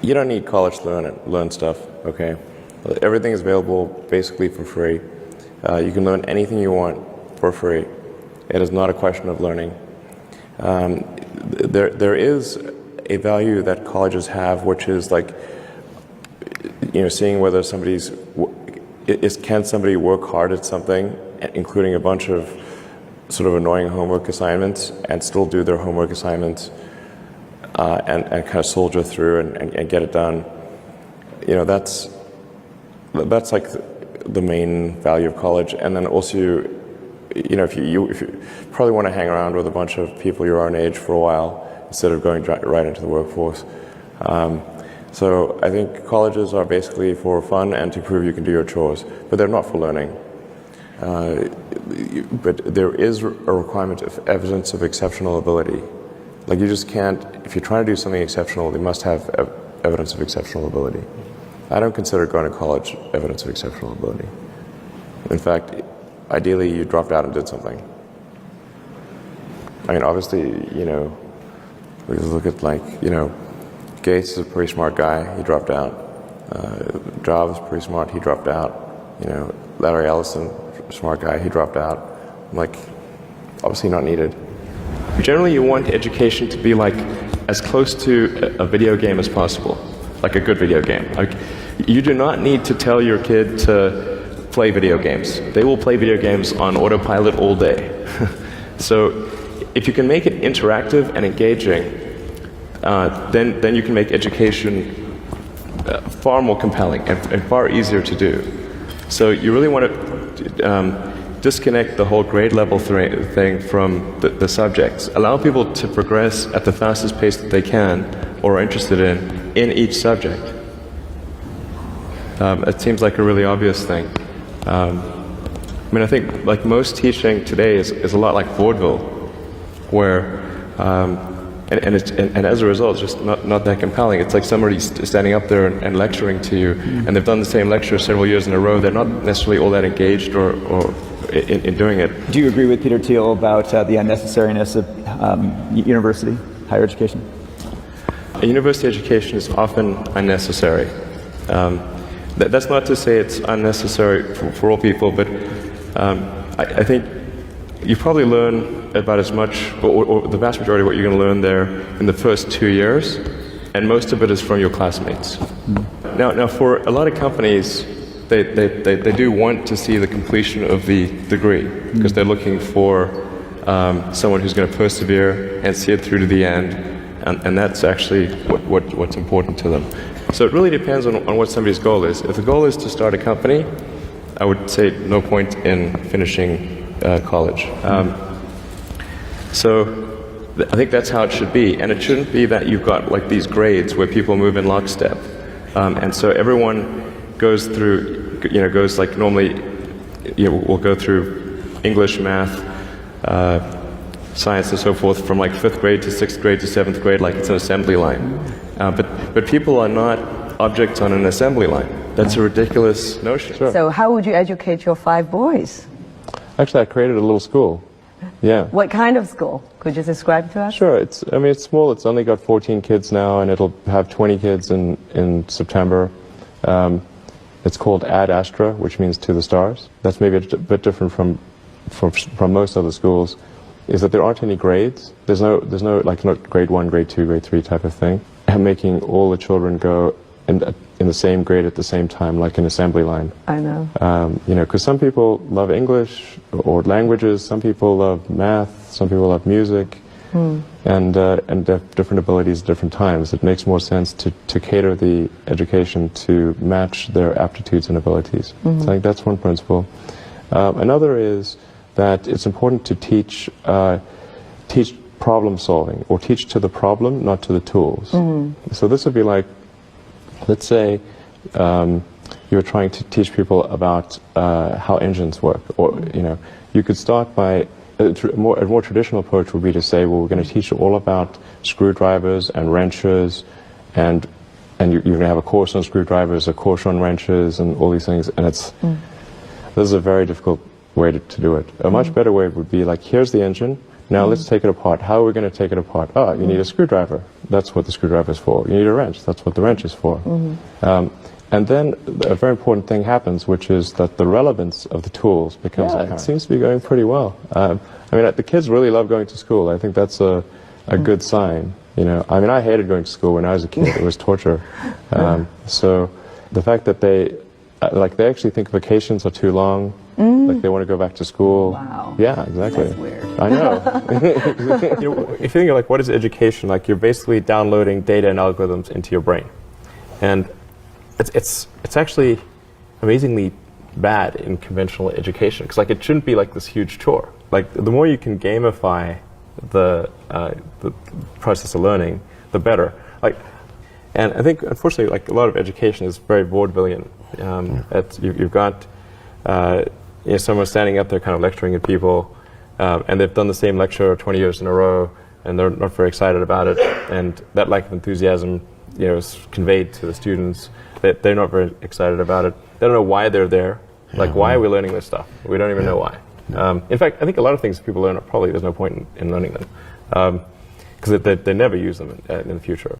You don't need college to learn stuff, okay? Everything is available basically for free. You can learn anything you want for free. It is not a question of learning. There is a value that colleges have, which is like, seeing whether can somebody work hard at something, including a bunch of sort of annoying homework assignments, and still do their homework assignments and kind of soldier through and get it done. That's like the main value of college. And then also, if you probably want to hang around with a bunch of people your own age for a while instead of going right into the workforce. So I think colleges are basically for fun and to prove you can do your chores, but they're not for learning. But there is a requirement of evidence of exceptional ability. Like, you just can't, if you're trying to do something exceptional, you must have evidence of exceptional ability. I don't consider going to college evidence of exceptional ability. In fact, ideally you dropped out and did something. I mean, obviously, we just look at Gates is a pretty smart guy, he dropped out. Jobs, pretty smart, he dropped out. Larry Ellison, smart guy, he dropped out. Obviously not needed. Generally, you want education to be as close to a video game as possible, like a good video game. You do not need to tell your kid to play video games. They will play video games on autopilot all day. So if you can make it interactive and engaging, then you can make education far more compelling and far easier to do. So you really want to disconnect the whole grade level thing from the subjects. Allow people to progress at the fastest pace that they can or are interested in each subject. It seems like a really obvious thing. I think most teaching today is a lot like vaudeville, where and as a result, it's just not that compelling. It's like somebody standing up there and lecturing to you, and they've done the same lecture several years in a row. They're not necessarily all that engaged or in doing it. Do you agree with Peter Thiel about the unnecessariness of university, higher education? A university education is often unnecessary. That's not to say it's unnecessary for all people, but I think you probably learn about as much, or the vast majority of what you're going to learn there in the first 2 years, and most of it is from your classmates. Now for a lot of companies, they do want to see the completion of the degree, because they're looking for someone who's going to persevere and see it through to the end, and that's actually what's important to them. So it really depends on what somebody's goal is. If the goal is to start a company, I would say no point in finishing college. So I think that's how it should be, and it shouldn't be that you've got these grades where people move in lockstep, and so everyone goes through, goes normally, we'll go through English, math, science, and so forth from 5th grade to 6th grade to 7th grade, like it's an assembly line. But people are not objects on an assembly line. That's a ridiculous notion. Sure. So how would you educate your 5 boys? Actually, I created a little school. Yeah. What kind of school? Could you describe to us? Sure. It's small. It's only got 14 kids now, and it'll have 20 kids in September. It's called Ad Astra, which means to the stars. That's maybe a bit different from most other schools, is that there aren't any grades. There's no not grade 1, grade 2, grade 3 type of thing. And making all the children go in the same grade at the same time, like an assembly line. I know. Because some people love English or languages, some people love math, some people love music, and they have different abilities at different times. It makes more sense to cater the education to match their aptitudes and abilities. So I think that's one principle. Another is that it's important to teach problem solving, or teach to the problem, not to the tools. So this would be like, let's say you're trying to teach people about how engines work, or you could start by a more traditional approach would be to say, well, we're going to teach you all about screwdrivers and wrenches, and you're going to have a course on screwdrivers, a course on wrenches, and all these things. And this is a very difficult way to do it. A much better way would be like, here's the engine. Now let's take it apart. How are we going to take it apart? Oh, you need a screwdriver. That's what the screwdriver is for. You need a wrench. That's what the wrench is for. And then a very important thing happens, which is that the relevance of the tools becomes apparent. It seems to be going pretty well. I mean, the kids really love going to school. I think that's a good sign. You know, I mean, I hated going to school when I was a kid. It was torture. So the fact that they actually think vacations are too long, like they want to go back to school. Wow. Yeah, exactly. That's weird. I know. You know, if you think of like what is education, like you're basically downloading data and algorithms into your brain, and it's actually amazingly bad in conventional education, because like it shouldn't be like this huge chore. Like the more you can gamify the process of learning, the better. Like, and I think unfortunately, like a lot of education is very vaudevillian. You've got you know, someone standing up there kind of lecturing at people, and they've done the same lecture 20 years in a row, and they're not very excited about it, and that lack of enthusiasm, you know, is conveyed to the students. That they're not very excited about it. They don't know why they're there. Like, why are we learning this stuff? We don't even know why. In fact, I think a lot of things people learn, probably there's no point in learning them, because they never use them in the future.